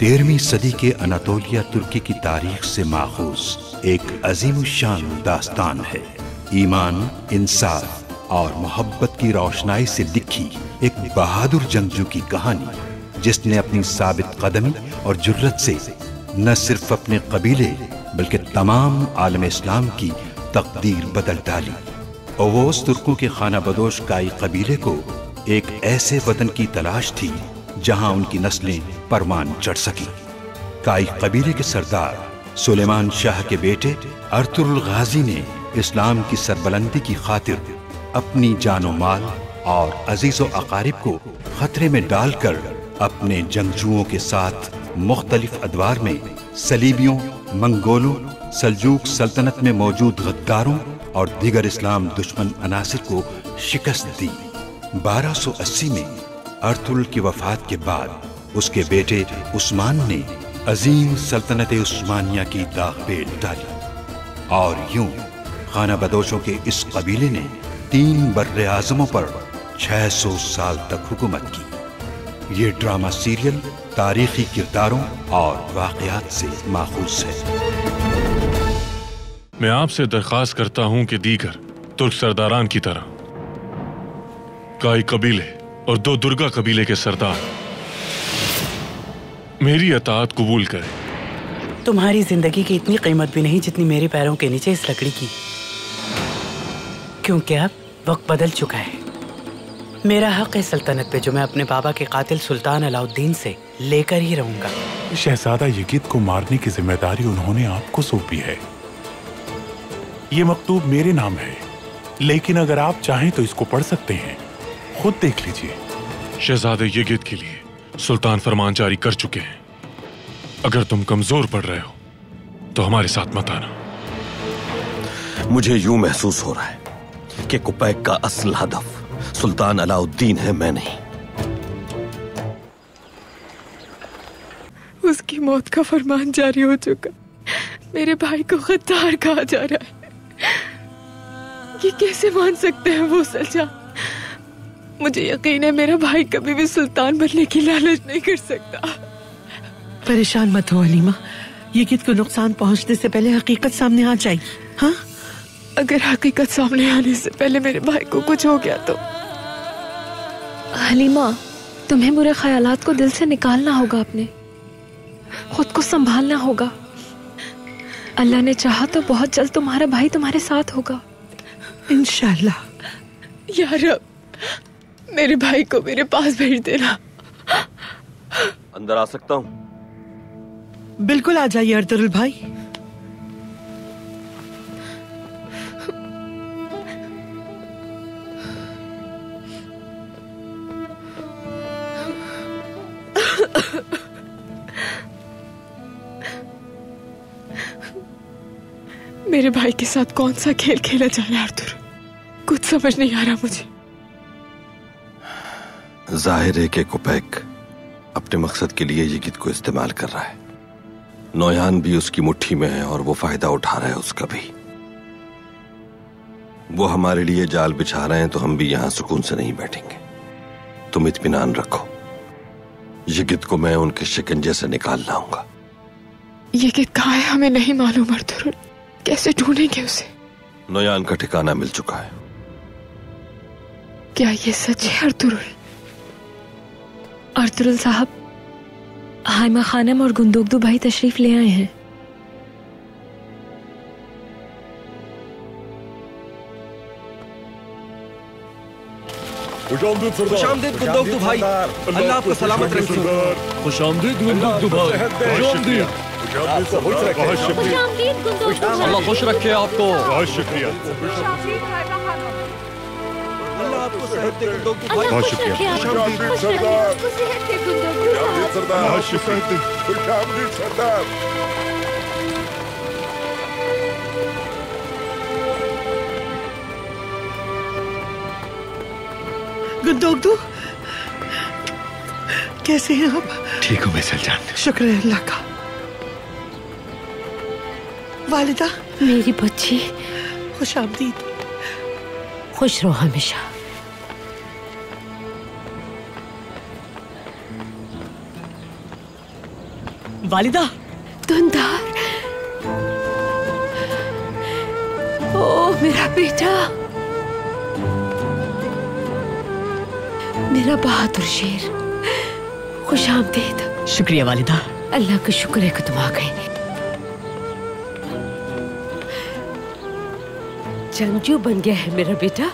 13वीं सदी के अनातोलिया तुर्की की तारीख से माखूज एक अजीमुशान दास्तान है। ईमान, इंसाफ और मोहब्बत की रोशनाई से लिखी एक बहादुर जंगजू की कहानी, जिसने अपनी साबित कदमी और जुर्रत से न सिर्फ अपने कबीले बल्कि तमाम आलम इस्लाम की तकदीर बदल डाली। ओवोस तुर्कों के खाना बदोश काई कबीले को एक ऐसे वतन की तलाश थी जहां उनकी नस्लें परवान चढ़ सकी। काई कबीले के सरदार सुलेमान शाह के बेटे अर्तुगरुल गाजी ने इस्लाम की सरबलंदी की खातिर अपनी जानो माल और अजीजो अकारिब को खतरे में डालकर अपने जंगजुओं के साथ मुख्तलिफ अदवार में सलीबियों, मंगोलों, सल्जूक सल्तनत में मौजूद गद्दारों और दीगर इस्लाम दुश्मन अनासिर को शिकस्त दी। 1280 में अर्तुगरुल की वफात के बाद उसके बेटे उस्मान ने अजीम सल्तनत उस्मानिया की दाग पेल डाली और यूं खाना बदोशों के इस कबीले ने 3 बर्रे आज़मों पर 600 साल तक हुकूमत की। ये ड्रामा सीरियल तारीखी किरदारों और वाक़यात से माखूज है। मैं आपसे दरख्वास्त करता हूं कि दीगर तुर्क सरदारान की तरह काई कबीले और 2 दुर्गा कबीले के सरदार मेरी अताअत कबूल करें। तुम्हारी जिंदगी की इतनी कीमत भी नहीं जितनी मेरे पैरों के नीचे इस लकड़ी की, क्योंकि अब वक्त बदल चुका है। मेरा हक है सल्तनत पे जो मैं अपने बाबा के कातिल सुल्तान अलाउद्दीन से लेकर ही रहूंगा। शहजादा यगिद को मारने की जिम्मेदारी उन्होंने आपको सौंपी है। ये मकतूब मेरे नाम है, लेकिन अगर आप चाहें तो इसको पढ़ सकते हैं, खुद देख लीजिए। शहजादे यगिद के लिए सुल्तान फरमान जारी कर चुके हैं। अगर तुम कमजोर पड़ रहे हो तो हमारे साथ मत आना। मुझे यूं महसूस हो रहा है कि कुपैक का असल हदफ सुल्तान अलाउद्दीन है, मैं नहीं। उसकी मौत का फरमान जारी हो चुका। मेरे भाई को गद्दार कहा जा रहा है। ये कैसे मान सकते हैं वो सजा? मुझे यकीन है मेरा भाई कभी भी सुल्तान बनने की लालच नहीं कर सकता। परेशान मत हो हलीमा, यगिद को नुकसान पहुंचने से पहले हकीकत सामने आ जाएगी। हाँ, अगर हकीकत सामने आने से पहले मेरे भाई को कुछ हो गया तो? हलीमा, तुम्हें बुरे ख्यालात को दिल से निकालना होगा, अपने खुद को संभालना होगा। अल्लाह ने चाहा तो बहुत जल्द तुम्हारा भाई तुम्हारे साथ होगा, इंशाल्लाह। या रब, मेरे भाई को मेरे पास भेज देना। अंदर आ सकता हूँ? बिल्कुल आ जाइए अर्तुगरुल भाई। मेरे भाई के साथ कौन सा खेल खेला जा रहा है अर्तुगरुल? कुछ समझ नहीं आ रहा मुझे। जाहिर है कि कुपैक अपने मकसद के लिए यगिद को इस्तेमाल कर रहा है। नौयान भी उसकी मुट्ठी में है और वो फायदा उठा रहा है उसका भी। वो हमारे लिए जाल बिछा रहे हैं तो हम भी यहां सुकून से नहीं बैठेंगे। तुम इत्मीनान रखो, यगिद को मैं उनके शिकंजे से निकाल लाऊंगा। यगिद कहाँ है हमें नहीं मालूम अर्तुगरुल, कैसे ढूंढेंगे उसे? नौयान का ठिकाना मिल चुका है। क्या ये सच है अर्तुगरुल? अर्तुगरुल साहब, हाइमा खानम और गुंदोगदू भाई तशरीफ ले आए हैं। खुशामदीद गुंदोगदू भाई, अल्लाह आपको सलामत रखे। खुशामदीद गुंदोगदू भाई, खुशामदीद। बहुत शुक्रिया, अल्लाह खुश रखे आपको। बहुत शुक्रिया, अल्लाह आपको सेहत दे गुंदोगदू भाई। बहुत शुक्रिया, खुशामदीद सरदार। बहुत शुक्रिया, खुशामदीद सरदार। गुंदोगदू, कैसे हैं आप? ठीक हूँ मैसल जान। शुक्र है अल्लाह का। वालिदा, मेरी बच्ची, खुशामदीद। खुश रहो हमेशा। वालिदा। धुंधार, ओ मेरा बेटा, मेरा बहादुर शेर, खुश आमदीद। शुक्रिया वालिदा। अल्लाह का शुक्र है कि तुम आ गए। जंगजू बन गया है मेरा बेटा।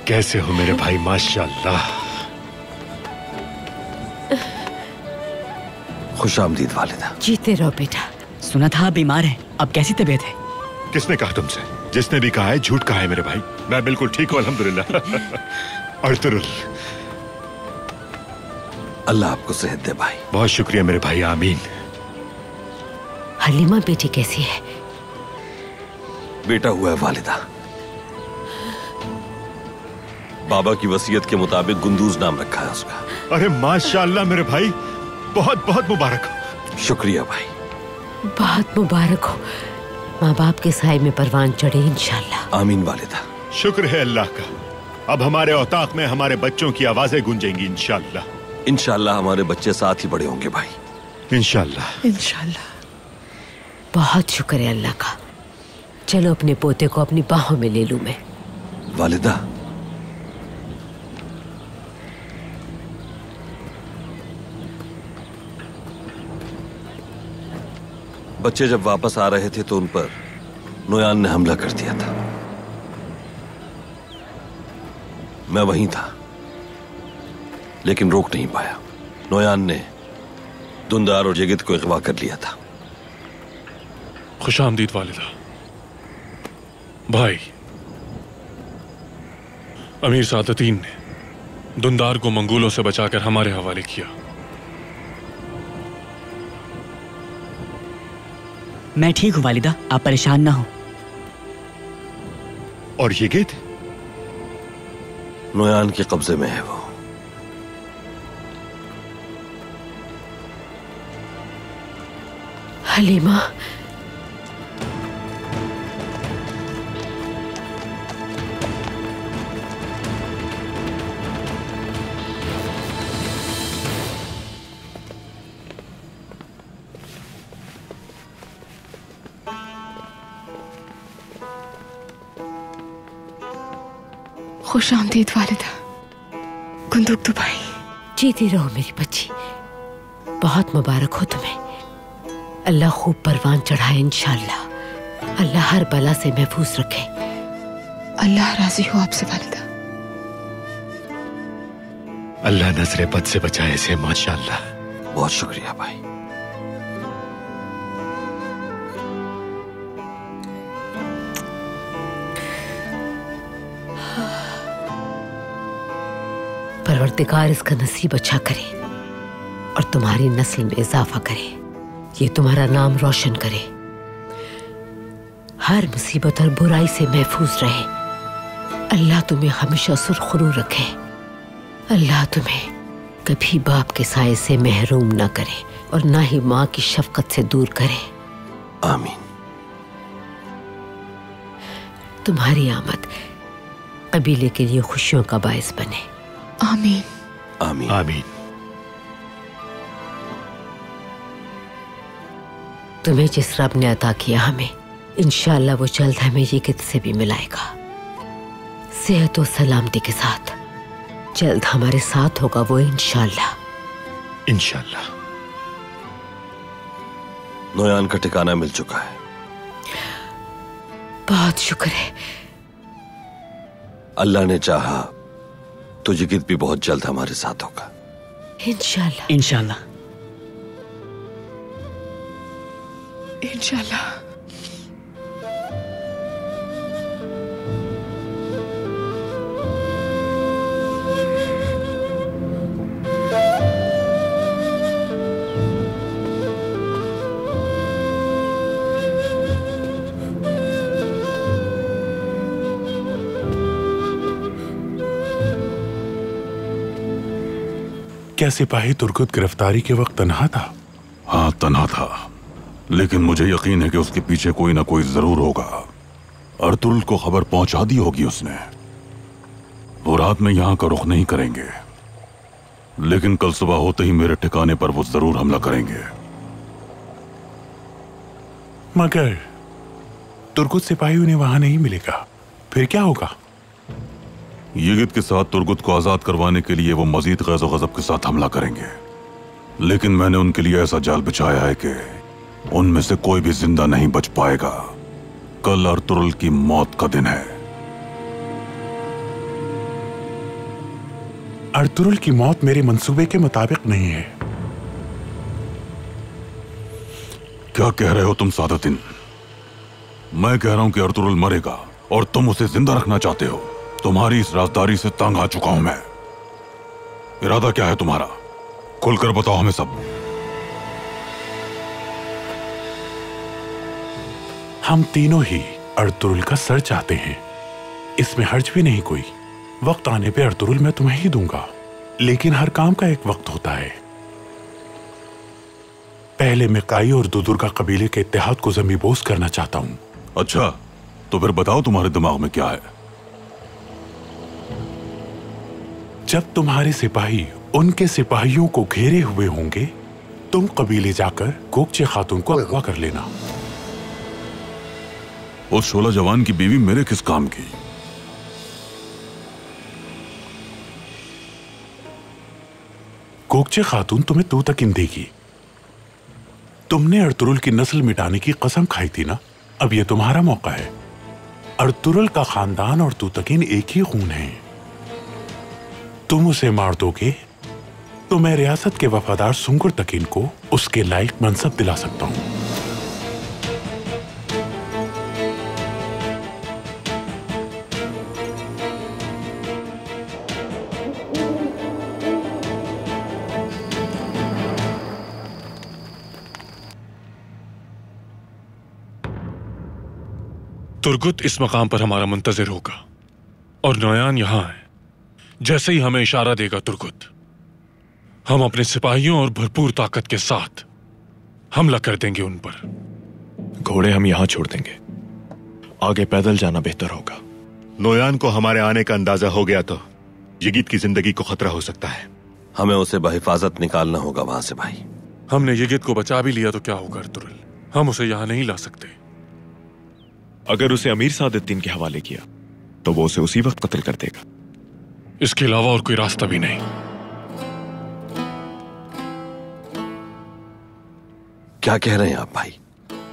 कैसे हो मेरे भाई? माशाअल्लाह। खुश आमदीद वालिदा। जीते रहो बेटा। सुना था आप बीमार हैं, अब कैसी तबीयत है? किसने कहा तुमसे? जिसने भी कहा है झूठ कहा है मेरे भाई। मैं बिल्कुल ठीक हूँ अल्हम्दुलिल्लाह। अर्तुरुल, अल्लाह आपको सेहत दे भाई। बहुत शुक्रिया मेरे भाई, आमीन। हलीमा बेटी कैसी है? बेटा हुआ है वालिदा। बाबा की वसीयत के मुताबिक गुंदूज नाम रखा है उसका। अरे माशाअल्लाह मेरे भाई, बहुत बहुत मुबारक हो। शुक्रिया भाई। बहुत मुबारक हो। माँ बाप के साए में परवान चढ़े इंशाल्लाह। आमीन वालिदा। शुक्र है अल्लाह का। अब हमारे औताक में हमारे बच्चों की आवाजें गूंजेंगी इंशाल्लाह। इंशाल्लाह हमारे बच्चे साथ ही बड़े होंगे भाई। इंशाल्लाह इंशाल्लाह। बहुत शुक्र है अल्लाह का। चलो अपने पोते को अपनी बाहों में ले लूं मैं। वालिदा, बच्चे जब वापस आ रहे थे तो उन पर नोयान ने हमला कर दिया था। मैं वहीं था लेकिन रोक नहीं पाया। नोयान ने धुंधार और यगित को अगवा कर लिया था। खुश आमदीद वालिदा। भाई, अमीर सादतीन ने धुंधार को मंगोलों से बचाकर हमारे हवाले किया। मैं ठीक हूँ वालिदा, आप परेशान ना हो। और यगित? नोयान के कब्जे में है वो। हलीमा, खुश आमदीद वालिदा। गुंदुक तो भाई। जीती रहो मेरी बच्ची। बहुत मुबारक हो तुम्हें। अल्लाह खूब परवान चढ़ाए इंशाल्लाह। अल्लाह हर बला से महफूज रखे। अल्लाह राजी हो आपसे वालिदा। अल्लाह नजरे बद से बचाए इसे। माशाअल्लाह। बहुत शुक्रिया भाई। परवरदिगार इसका नसीब अच्छा करे और तुम्हारी नस्ल में इजाफा करे। ये तुम्हारा नाम रोशन करे। हर मुसीबत और बुराई से महफूज रहे। अल्लाह तुम्हें हमेशा सुरखरू रखे। अल्लाह तुम्हें कभी बाप के साए से महरूम ना करे और ना ही माँ की शफकत से दूर करे। आमीन। तुम्हारी आमद कबीले के लिए खुशियों का बायस बने। आमीन आमीन आमीन। तुम्हें जिस रब ने अता किया हमें, इंशाअल्लाह वो जल्द हमें यगित से भी मिलाएगा। सेहत और सलामती के साथ जल्द हमारे साथ होगा वो इंशाअल्लाह। इंशाअल्लाह। नोयान का ठिकाना मिल चुका है। बहुत शुक्र है। अल्लाह ने चाहा तो यगित भी बहुत जल्द हमारे साथ होगा। इंशाअल्लाह इंशाअल्लाह इंशाअल्लाह। क्या सिपाही तुर्गत गिरफ्तारी के वक्त तन्हा था? हाँ, तन्हा था, लेकिन मुझे यकीन है कि उसके पीछे कोई ना कोई जरूर होगा। अर्तुरुल को खबर पहुंचा दी होगी उसने। क्या सिपाही तुर्गत गिरफ्तारी के वक्त तन्हा था? हाँ, तन्हा था, लेकिन मुझे यकीन है कि उसके पीछे कोई ना कोई जरूर होगा। अर्तुरुल को खबर पहुंचा दी होगी उसने। वो रात में यहाँ का रुख नहीं करेंगे। वो रात में यहाँ का रुख नहीं करेंगे। लेकिन कल सुबह होते ही मेरे ठिकाने पर वो जरूर हमला करेंगे। मगर तुर्गुत सिपाही उन्हें वहां नहीं मिलेगा, फिर क्या होगा? यगित के साथ तुर्गुत को आजाद करवाने के लिए वो मजीद गैज़ो गज़ब के साथ हमला करेंगे, लेकिन मैंने उनके लिए ऐसा जाल बिछाया है कि उनमें से कोई भी जिंदा नहीं बच पाएगा। कल अर्तुरुल की मौत का दिन है। अर्तुरुल की मौत मेरे मंसूबे के मुताबिक नहीं है। क्या कह रहे हो तुम सादतिन? मैं कह रहा हूं कि अर्तुरुल मरेगा और तुम उसे जिंदा रखना चाहते हो। तुम्हारी इस राजदारी से तंग आ चुका हूं मैं। इरादा क्या है तुम्हारा? खुलकर बताओ हमें सब। हम तीनों ही अर्तुरुल का सर चाहते हैं, इसमें हर्ज भी नहीं कोई। वक्त आने पे अर्तुरुल मैं तुम्हें ही दूंगा, लेकिन हर काम का एक वक्त होता है। पहले मैं काई और दुदुर्गा कबीले के इत्तेहाद को ज़मीबोस करना चाहता हूं। अच्छा, तो फिर बताओ तुम्हारे दिमाग में क्या है? जब तुम्हारे सिपाही उनके सिपाहियों को घेरे हुए होंगे, तुम कबीले जाकर गोकचे खातून को अगवा कर लेना। उस शोला जवान की बीवी मेरे किस काम की? गोकचे खातून तुम्हें तूतकिन देगी। तुमने अर्तुरुल की नस्ल मिटाने की कसम खाई थी ना, अब यह तुम्हारा मौका है। अर्तुरुल का खानदान और तूतकिन एक ही खून है। तुम उसे मार दोगे तो मैं रियासत के वफादार सुंगुर तकीन को उसके लायक मनसब दिला सकता हूं। तुर्गुत इस मकाम पर हमारा मुंतजिर होगा और नोयान यहां है। जैसे ही हमें इशारा देगा तुर्गुत, हम अपने सिपाहियों और भरपूर ताकत के साथ हमला कर देंगे उन पर। घोड़े हम यहां छोड़ देंगे, आगे पैदल जाना बेहतर होगा। नोयान को हमारे आने का अंदाजा हो गया तो यगित की जिंदगी को खतरा हो सकता है। हमें उसे बहिफाजत निकालना होगा वहां से भाई। हमने यगित को बचा भी लिया तो क्या होगा अर्तुरुल? हम उसे यहां नहीं ला सकते। अगर उसे अमीर सादुद्दीन के हवाले किया तो वो उसे उसी वक्त कत्ल कर देगा। इसके अलावा और कोई रास्ता भी नहीं। क्या कह रहे हैं आप भाई?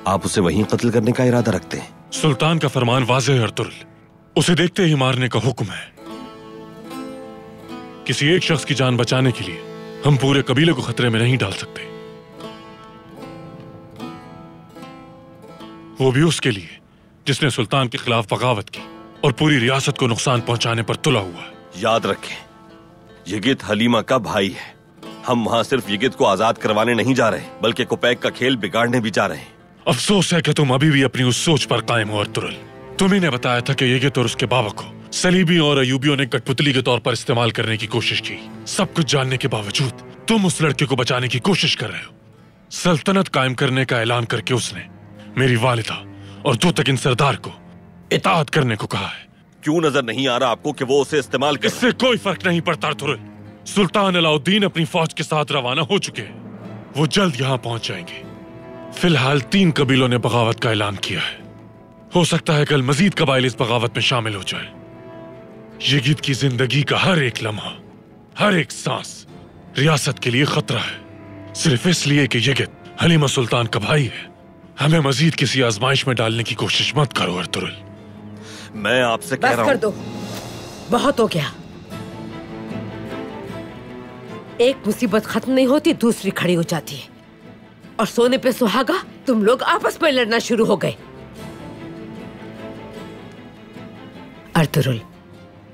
आप उसे वहीं कत्ल करने का इरादा रखते हैं? सुल्तान का फरमान वाज़ेह है अर्तुरुल, उसे देखते ही मारने का हुक्म है। किसी एक शख्स की जान बचाने के लिए हम पूरे कबीले को खतरे में नहीं डाल सकते, वो भी उसके लिए जिसने सुल्तान के खिलाफ बगावत की और पूरी रियासत को नुकसान पहुंचाने पर तुला हुआ है। याद रखें, यगित हलीमा का भाई है। हम वहां सिर्फ यगित को आजाद करवाने नहीं जा रहे, बल्कि कुपैक का खेल बिगाड़ने भी जा रहे हैं। अफसोस है कि तुम अभी भी अपनी उस सोच पर कायम हो अर्तुरुल। तुम्ही ने बताया था कि यगित और उसके बाबा को सलीबी और अयूबियों ने कठपुतली के तौर पर इस्तेमाल करने की कोशिश की। सब कुछ जानने के बावजूद तुम उस लड़के को बचाने की कोशिश कर रहे हो। सल्तनत कायम करने का ऐलान करके उसने मेरी वालिदा और तूतकिन सरदार को इताअत करने को कहा है। क्यों नजर नहीं आ रहा आपको कि वो उसे इस्तेमाल कर? इससे कोई फर्क नहीं पड़ता अर्तुरुल। सुल्तान अलाउद्दीन अपनी फौज के साथ रवाना हो चुके हैं, वो जल्द यहां पहुंच जाएंगे। फिलहाल 3 कबीलों ने बगावत का ऐलान किया है। हो सकता है कल मजीद कबाइल इस बगावत में शामिल हो जाए। यगित की जिंदगी का हर एक लम्हा, हर एक सांस रियासत के लिए खतरा है, सिर्फ इसलिए कि यगित हलीमा सुल्तान का भाई है। हमें मजीद किसी आजमाइश में डालने की कोशिश मत करो अर्तुरुल। मैं आपसे कह रहा हूं। बस कर दो, बहुत हो गया। एक मुसीबत खत्म नहीं होती, दूसरी खड़ी हो जाती है, और सोने पे सुहागा तुम लोग आपस में लड़ना शुरू हो गए। अर्तुरुल,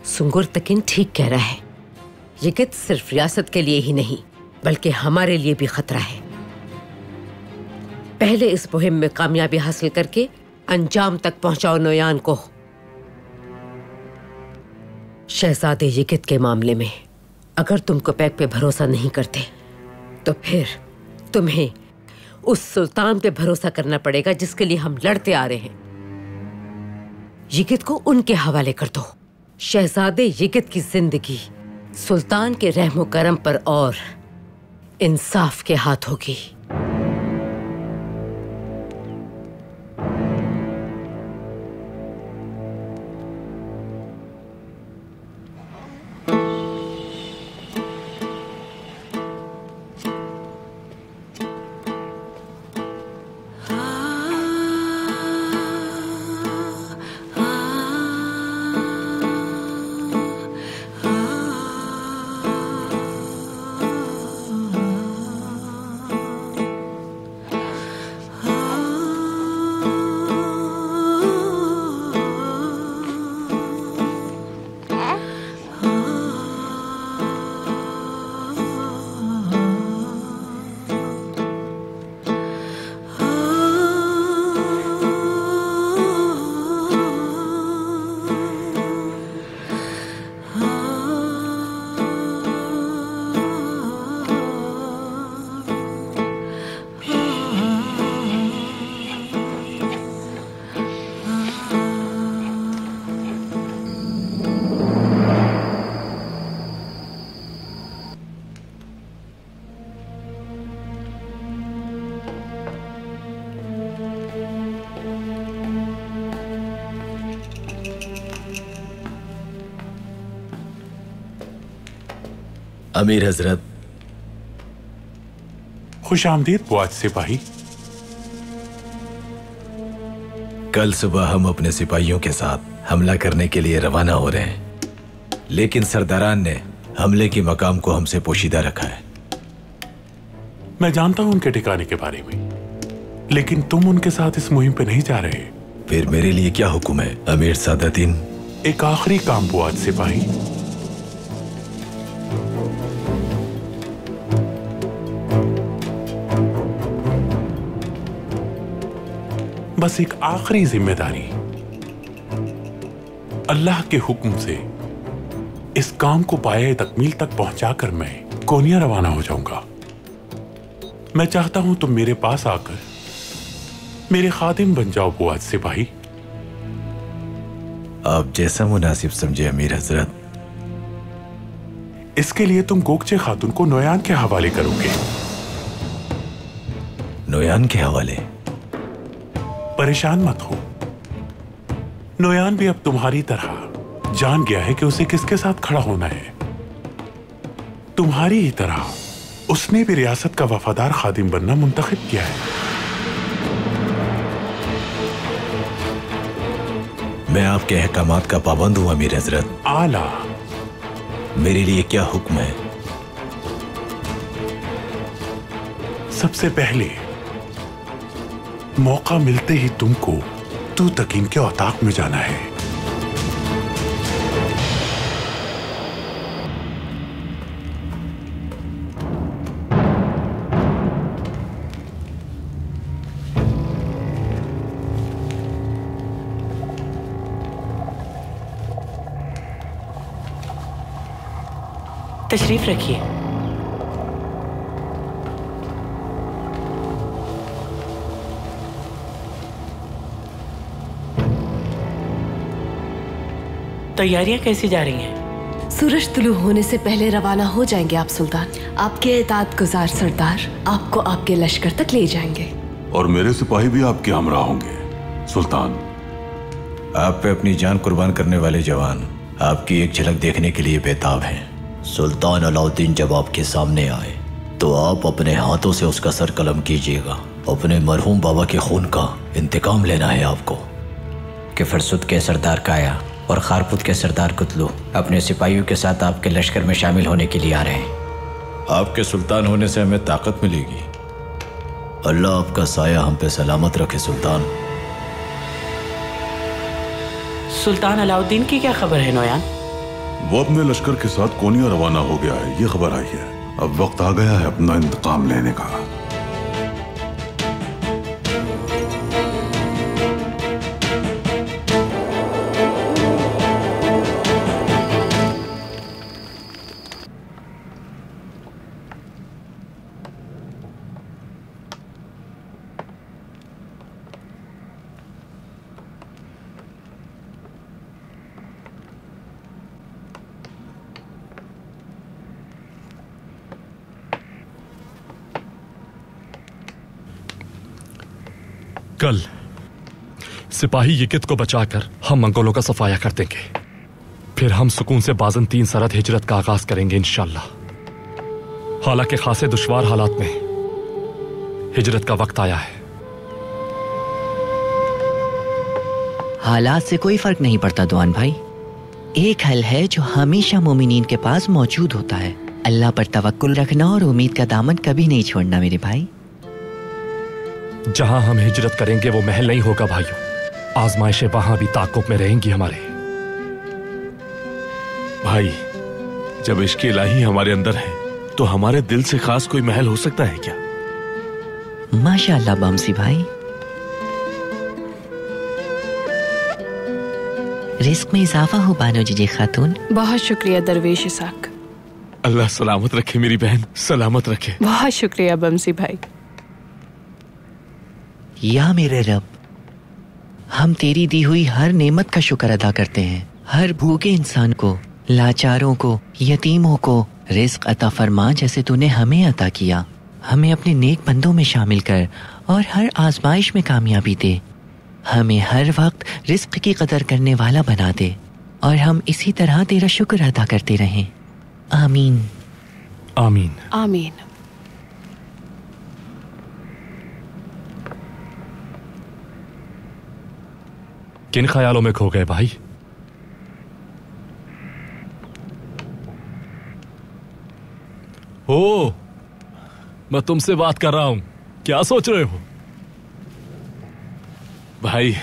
सुंगुर तकिन ठीक कह रहा है। यगित सिर्फ रियासत के लिए ही नहीं बल्कि हमारे लिए भी खतरा है। पहले इस मुहिम में कामयाबी हासिल करके अंजाम तक पहुंचाओ नोयान को। शहजादे यगित के मामले में अगर तुम कुपैक पे भरोसा नहीं करते तो फिर तुम्हें उस सुल्तान पे भरोसा करना पड़ेगा जिसके लिए हम लड़ते आ रहे हैं। यगित को उनके हवाले कर दो। शहजादे यगित की जिंदगी सुल्तान के रहमो करम पर और इंसाफ के हाथ होगी। अमीर हजरत। खुश आमदीद बुआज सिपाही। कल सुबह हम अपने सिपाहियों के साथ हमला करने के लिए रवाना हो रहे हैं, लेकिन सरदारान ने हमले की मकाम को हमसे पोशीदा रखा है। मैं जानता हूं उनके ठिकाने के बारे में, लेकिन तुम उनके साथ इस मुहिम पे नहीं जा रहे। फिर मेरे लिए क्या हुक्म है अमीर सादतीन? एक आखिरी काम बुआज सिपाही। बस एक आखिरी जिम्मेदारी। अल्लाह के हुक्म से इस काम को पाए तकमील तक पहुंचाकर मैं कोनिया रवाना हो जाऊंगा। मैं चाहता हूं तुम मेरे पास आकर मेरे खादिम बन जाओ बुआज सिपाही। आप जैसा मुनासिब समझे अमीर हजरत। इसके लिए तुम गोकचे खातून को नोयान के हवाले करोगे। नोयान के हवाले? परेशान मत हो, नोयान भी अब तुम्हारी तरह जान गया है कि उसे किसके साथ खड़ा होना है। तुम्हारी ही तरह उसने भी रियासत का वफादार खादिम बनना मुंतखब किया है। मैं आपके अहकामात का पाबंद हूं अमीर हजरत। आला। मेरे लिए क्या हुक्म है? सबसे पहले मौका मिलते ही तुमको तू तकीन के औताक में जाना है। तशरीफ रखिए। तैयारियां कैसी जा रही हैं? सूरज तुलू होने से पहले रवाना हो जाएंगे आप सुल्तान। आपके इताअत गुजार सरदार आपको आपके लश्कर तक ले जाएंगे। और मेरे सिपाही भी आपके हमरा होंगे सुल्तान। आप पे अपनी जान कुर्बान करने वाले जवान आपकी एक झलक देखने के लिए बेताब हैं। सुल्तान अलाउद्दीन जब आपके सामने आए तो आप अपने हाथों से उसका सर कलम कीजिएगा। अपने मरहूम बाबा के खून का इंतकाम लेना है आपको। कि फरसुद के सरदार काया और खारपुत के सरदार कुतलू अपने सिपाहियों के साथ आपके लश्कर में शामिल होने के लिए आ रहे हैं। आपके सुल्तान होने से हमें ताकत मिलेगी। अल्लाह आपका साया हम पे सलामत रखे सुल्तान। सुल्तान अलाउद्दीन की क्या खबर है नोयान? वो अपने लश्कर के साथ कोनिया रवाना हो गया है, ये खबर आई है। अब वक्त आ गया है अपना इंतकाम लेने का। कल सिपाही यगित को बचाकर हम मंगोलों का सफाया कर देंगे। फिर हम सुकून से बाज़ंतीन सरहद हिजरत का आगाज करेंगे इंशाल्लाह। हालांकि खासे दुश्वार हालात में हिजरत का वक्त आया है। हालात से कोई फर्क नहीं पड़ता दुआन भाई। एक हल है जो हमेशा मोमिनीन के पास मौजूद होता है, अल्लाह पर तवक्कुल रखना और उम्मीद का दामन कभी नहीं छोड़ना मेरे भाई। जहां हम हिजरत करेंगे वो महल नहीं होगा भाइयों, आजमाइशें वहां भी ताक़ुब में रहेंगी हमारे। भाई, जब इश्क़ इलाही हमारे अंदर है तो हमारे दिल से खास कोई महल हो सकता है क्या? माशाअल्लाह बमसी भाई। रिस्क में इजाफा हो बानो जी खातून। बहुत शुक्रिया दरवेश इसाक। अल्लाह सलामत रखे मेरी बहन, सलामत रखे। बहुत शुक्रिया बमसी भाई। या मेरे रब, हम तेरी दी हुई हर नेमत का शुक्र अदा करते हैं। हर भूखे इंसान को, लाचारों को, यतीमों को रिस्क अता फरमा जैसे तूने हमें अता किया। हमें अपने नेक बंदों में शामिल कर और हर आजमाइश में कामयाबी दे। हमें हर वक्त रिस्क की कदर करने वाला बना दे और हम इसी तरह तेरा शुक्र अदा करते रहें। आमीन आमीन आमीन। किन ख्यालों में खो गए भाई? ओ, मैं तुमसे बात कर रहा हूं, क्या सोच रहे हो? भाई,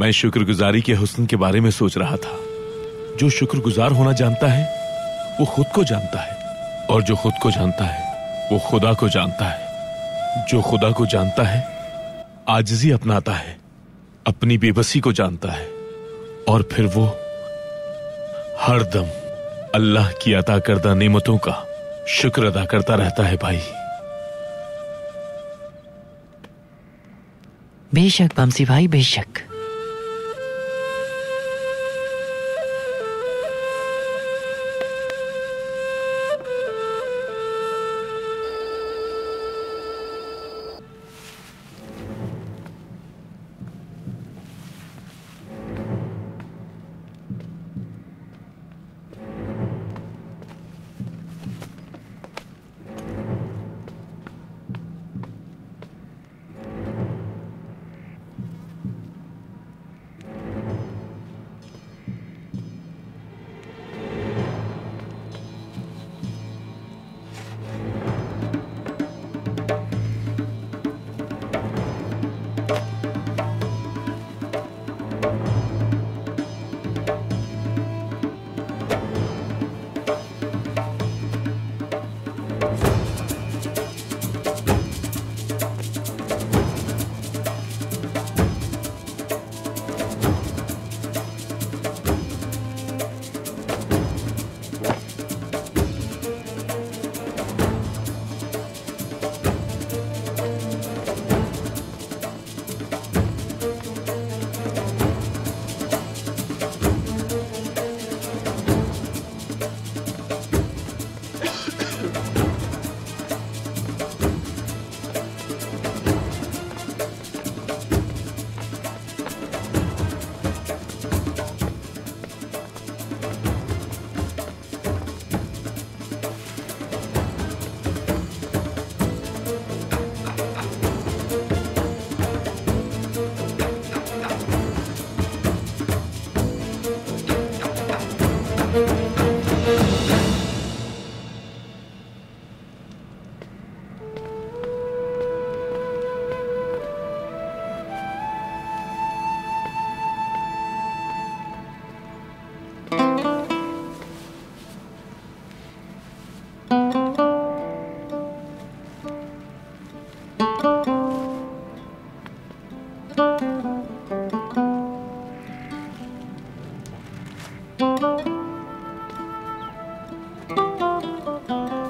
मैं शुक्रगुजारी के हुस्न के बारे में सोच रहा था। जो शुक्रगुजार होना जानता है वो खुद को जानता है, और जो खुद को जानता है वो खुदा को जानता है। जो खुदा को जानता है आजिज़ी अपनाता है, अपनी बेबसी को जानता है, और फिर वो हर दम अल्लाह की अता करदा नेमतों का शुक्र अदा करता रहता है भाई। बेशक बमसी भाई, बेशक।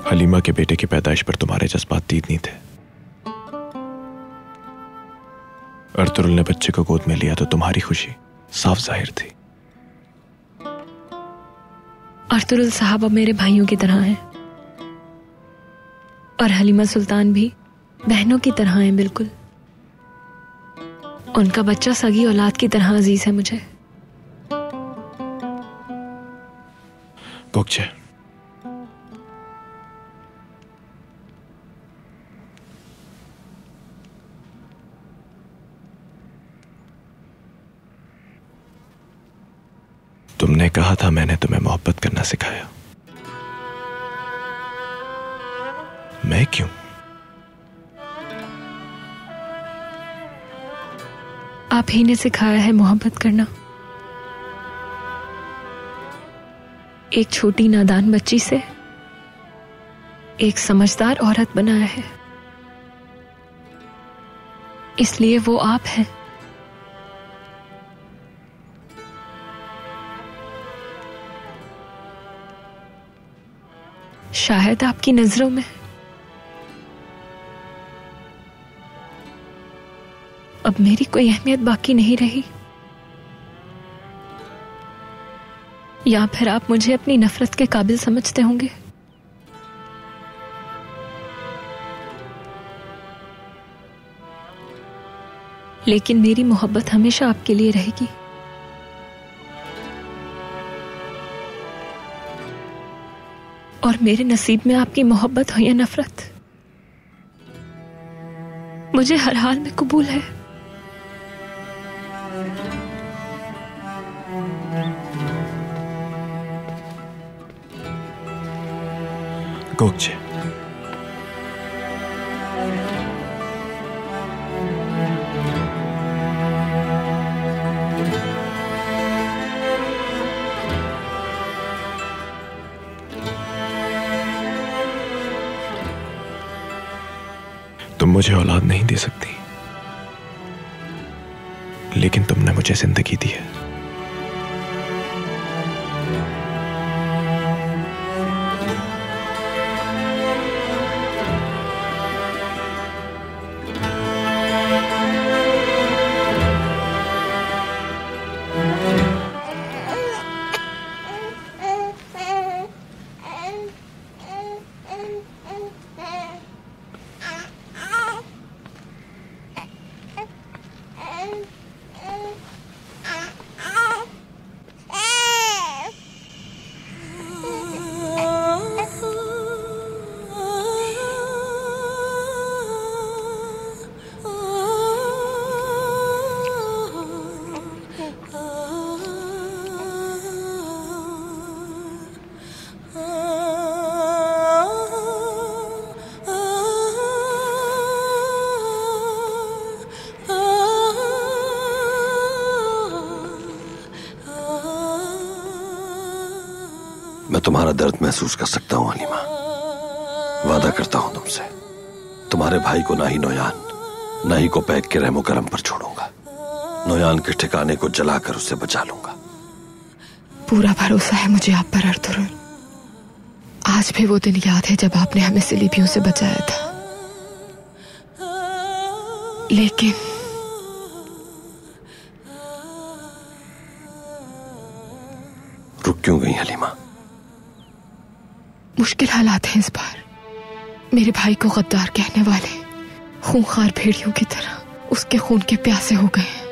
हलीमा के बेटे की पैदाइश पर तुम्हारे जज्बात दीद नहीं थे। अर्तुरुल ने बच्चे को गोद में लिया तो तुम्हारी खुशी साफ जाहिर थी। अर्तुरुल साहब अब मेरे भाइयों की तरह हैं और हलीमा सुल्तान भी बहनों की तरह हैं। बिल्कुल उनका बच्चा सगी औलाद की तरह अजीज है मुझे। गोकचे, तुमने कहा था मैंने तुम्हें मोहब्बत करना सिखाया। मैं क्यों? आप ही ने सिखाया है मोहब्बत करना। एक छोटी नादान बच्ची से एक समझदार औरत बनाया है, इसलिए वो आप हैं। शायद आपकी नजरों में अब मेरी कोई अहमियत बाकी नहीं रही, या फिर आप मुझे अपनी नफरत के काबिल समझते होंगे। लेकिन मेरी मोहब्बत हमेशा आपके लिए रहेगी। और मेरे नसीब में आपकी मोहब्बत हो या नफरत, मुझे हर हाल में कबूल है। गोकचे, तुम मुझे औलाद नहीं दे सकती, लेकिन तुमने मुझे जिंदगी दी है। मैं तुम्हारा दर्द महसूस कर सकता हूं हलीमा। वादा करता हूं तुमसे, तुम्हारे भाई को ना ही नोयान ना ही को पैक के रहमो करम पर छोड़ूंगा। नोयान के ठिकाने को जलाकर उसे बचा लूंगा। पूरा भरोसा है मुझे आप पर अर्तुगरुल। आज भी वो दिन याद है जब आपने हमें सलीबियों से बचाया था। लेकिन रुक क्यों गई हलीमा? मुश्किल हालात हैं इस बार। मेरे भाई को गद्दार कहने वाले खूंखार भेड़ियों की तरह उसके खून के प्यासे हो गए हैं।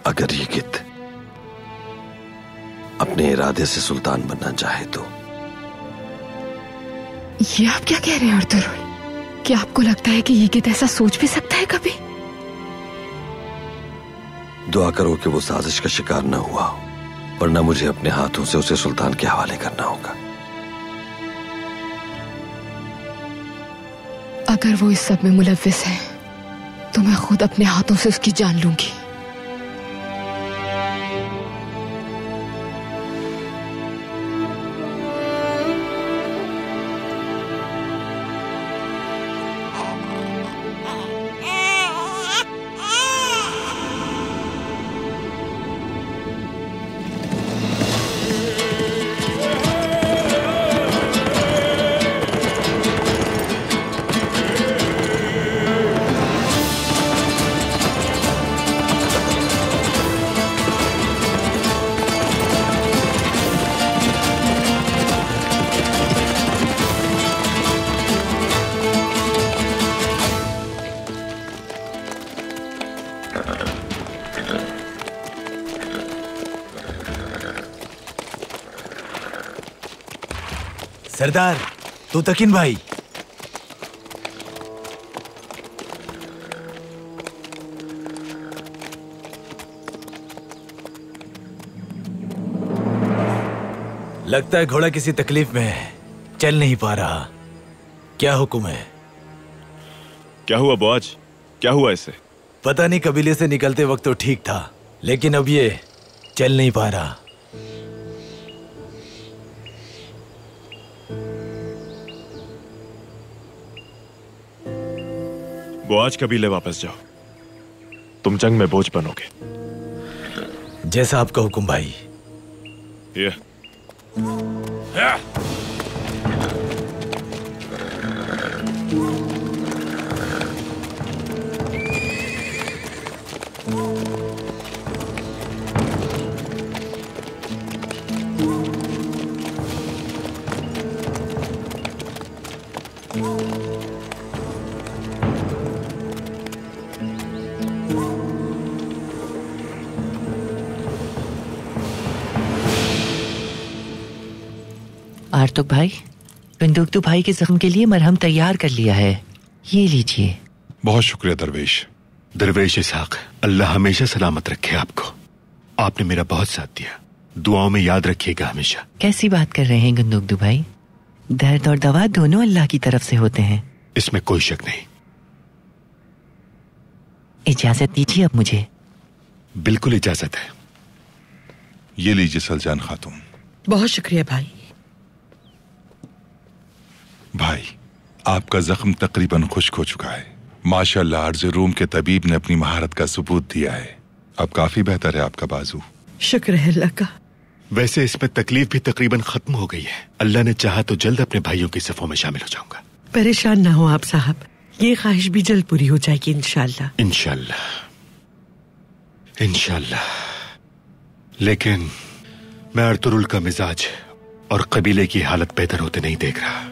अगर ये गिद्ध अपने इरादे से सुल्तान बनना चाहे तो। ये आप क्या कह रहे हैं अर्तुगरुल? क्या आपको लगता है कि ये गिद्ध ऐसा सोच भी सकता है कभी? दुआ करो कि वो साजिश का शिकार न हुआ हो, वरना मुझे अपने हाथों से उसे सुल्तान के हवाले करना होगा। अगर वो इस सब में मुलव्विस है तो मैं खुद अपने हाथों से उसकी जान लूंगी। सरदार तू तकिन भाई। लगता है घोड़ा किसी तकलीफ में है, चल नहीं पा रहा। क्या हुक्म है? क्या हुआ बुआज? क्या हुआ इसे? पता नहीं, कबीले से निकलते वक्त तो ठीक था, लेकिन अब ये चल नहीं पा रहा। बुआज कबीले वापस जाओ, तुम जंग में बोझ बनोगे। जैसा आपका हुक्म भाई। ये आर्तुक भाई, बंदूकतू भाई के जख्म के लिए मरहम तैयार कर लिया है, ये लीजिए। बहुत शुक्रिया दरवेश। दरवेश इसहाक, अल्लाह हमेशा सलामत रखे आपको। आपने मेरा बहुत साथ दिया, दुआओं में याद रखिएगा हमेशा। कैसी बात कर रहे हैं बंदूकतू भाई? दर्द और दवा दोनों अल्लाह की तरफ से होते हैं। इसमें कोई शक नहीं। इजाजत दीजिए अब मुझे। बिल्कुल इजाजत है। ये लीजिए सलजान खातून। बहुत शुक्रिया भाई। भाई, आपका जख्म तकरीबन खुश्क हो चुका है। माशाअल्लाह, अर्ज़ रूम के तबीब ने अपनी महारत का सबूत दिया है। अब काफी बेहतर है आपका बाजू। शुक्र है अल्लाह का। वैसे इसमें तकलीफ भी तकरीबन खत्म हो गई है। अल्लाह ने चाहा तो जल्द अपने भाइयों की सफों में शामिल हो जाऊंगा। परेशान ना हो आप साहब, ये ख्वाहिश भी जल्द पूरी हो जाएगी इंशाल्लाह। इंशाल्लाह, इंशाल्लाह। लेकिन मैं अर्तुरुल का मिजाज और कबीले की हालत बेहतर होते नहीं देख रहा।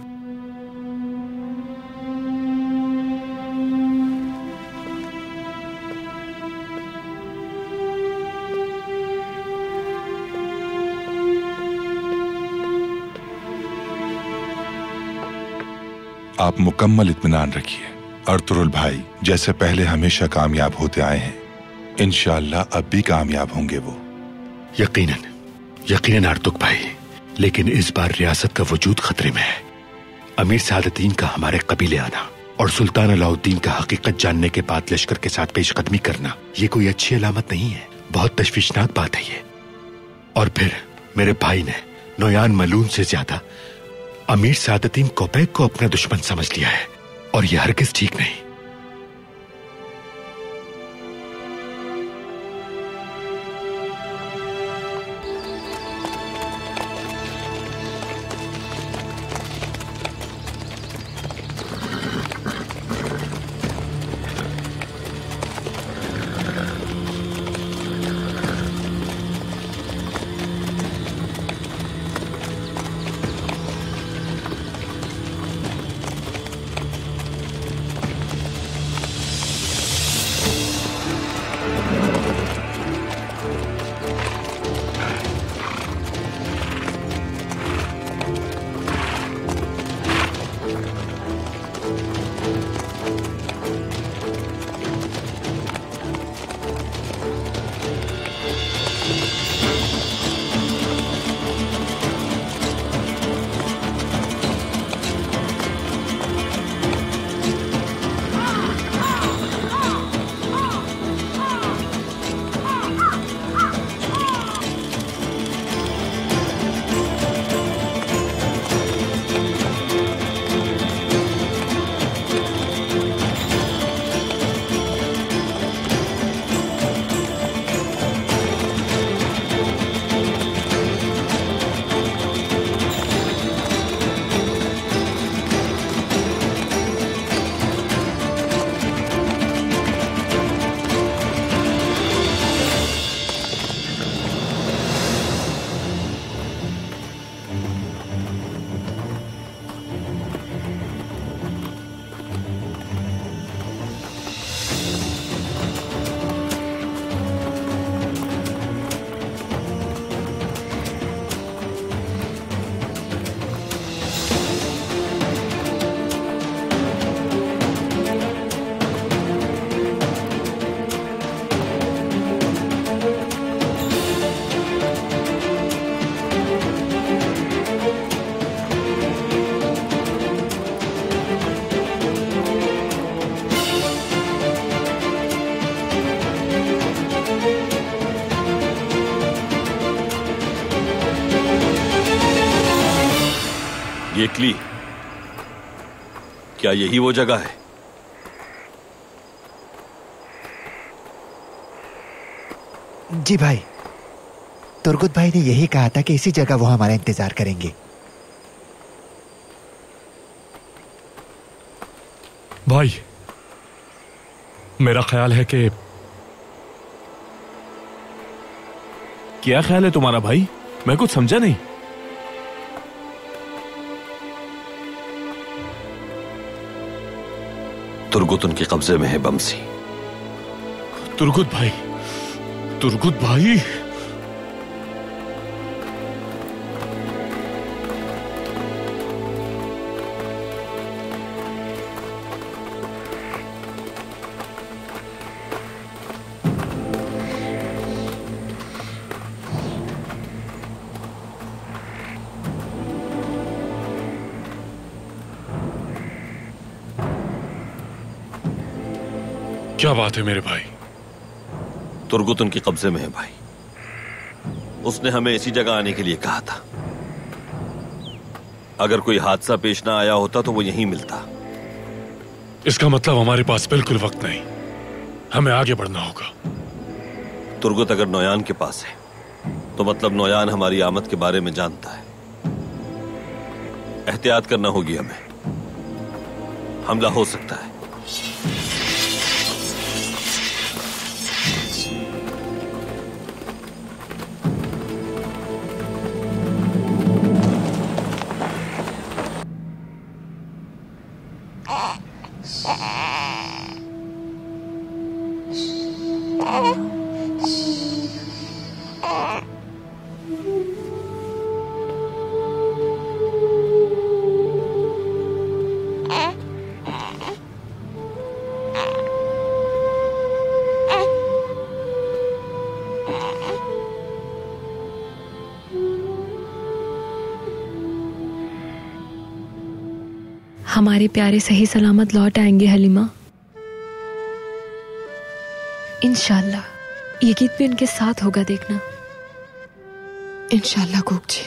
आप मुकम्मल इत्मीनान रखिए। अर्तुरुल भाई जैसे पहले हमेशा कामयाब होते आए हैं, इंशाअल्लाह अब भी कामयाब होंगे वो। यकीनन, यकीनन आर्तुक भाई, लेकिन इस बार रियासत का वजूद खतरे में है। अमीर सादतीन का हमारे कबीले आना और सुल्तान अलाउद्दीन का हकीकत जानने के बाद लश्कर के साथ पेशकदमी करना, ये कोई अच्छी अलामत नहीं है। बहुत तशवीशनाक बात है ये। और फिर मेरे भाई ने नोयान मलून से ज्यादा अमीर सादतीन कोपैक को अपना दुश्मन समझ लिया है, और यह हरगिज ठीक नहीं। तितली, क्या यही वो जगह है? जी भाई, तुर्गुत भाई ने यही कहा था कि इसी जगह वो हमारा इंतजार करेंगे। भाई, मेरा ख्याल है कि क्या ख्याल है तुम्हारा भाई? मैं कुछ समझा नहीं। तुर्गुत उनके कब्जे में है बमसी। तुर्गुत भाई, तुर्गुत भाई, क्या बात है मेरे भाई? तुर्गुत उनके कब्जे में है भाई। उसने हमें इसी जगह आने के लिए कहा था। अगर कोई हादसा पेश ना आया होता तो वो यहीं मिलता। इसका मतलब हमारे पास बिल्कुल वक्त नहीं, हमें आगे बढ़ना होगा। तुर्गुत अगर नौयान के पास है तो मतलब नौयान हमारी आमद के बारे में जानता है। एहतियात करना होगी हमें, हमला हो सकता है। हमारे प्यारे सही सलामत लौट आएंगे हलीमा, इंशाल्लाह। ये गीत भी उनके साथ होगा, देखना। इंशाल्लाह गुग जी।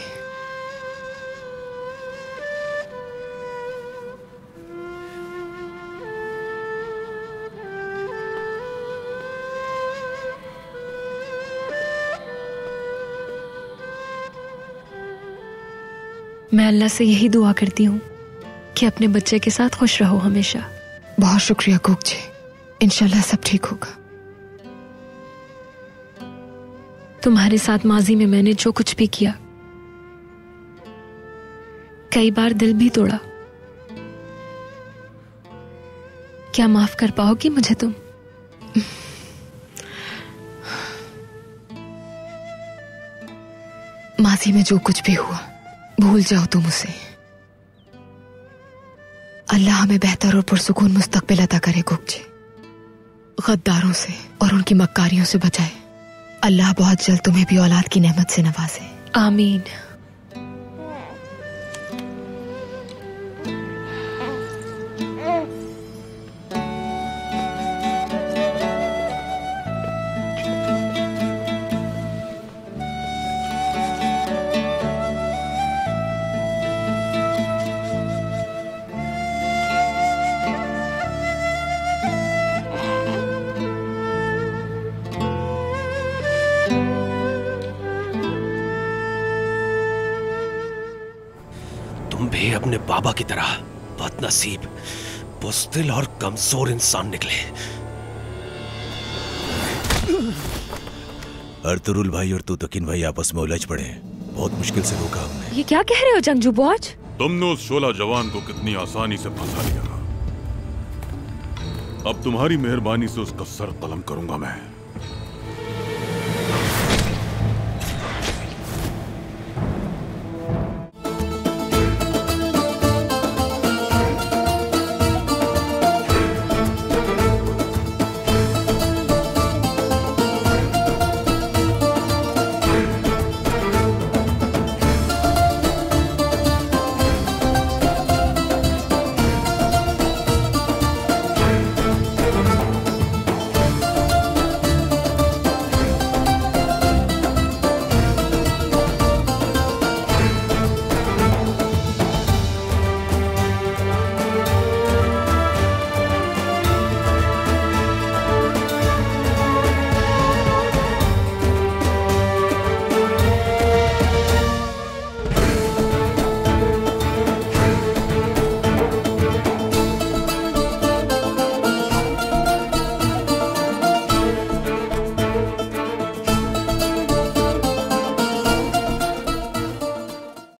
मैं अल्लाह से यही दुआ करती हूँ कि अपने बच्चे के साथ खुश रहो हमेशा। बहुत शुक्रिया गुग जी, इंशाल्लाह सब ठीक होगा। तुम्हारे साथ माजी में मैंने जो कुछ भी किया, कई बार दिल भी तोड़ा, क्या माफ कर पाओगी मुझे तुम? माजी में जो कुछ भी हुआ भूल जाओ तुम उसे। अल्लाह हमें बेहतर और पुरसुकून मुस्तकबिल अता करे गुग जी। गद्दारों से और उनकी मक्कारियों से बचाए। अल्लाह बहुत जल्द तुम्हें भी औलाद की नेमत से नवाजे। आमीन। तुम भी अपने बाबा की तरह बदनसीब, बुज़दिल और कमजोर इंसान निकले। अर्तुरुल भाई और तुतकिन भाई आपस में उलझ पड़े। बहुत मुश्किल से रोका हमने। ये क्या कह रहे हो जंगजू बॉज? तुमने उस शोला जवान को कितनी आसानी से फंसा लिया। अब तुम्हारी मेहरबानी से उसका सर कलम करूंगा मैं।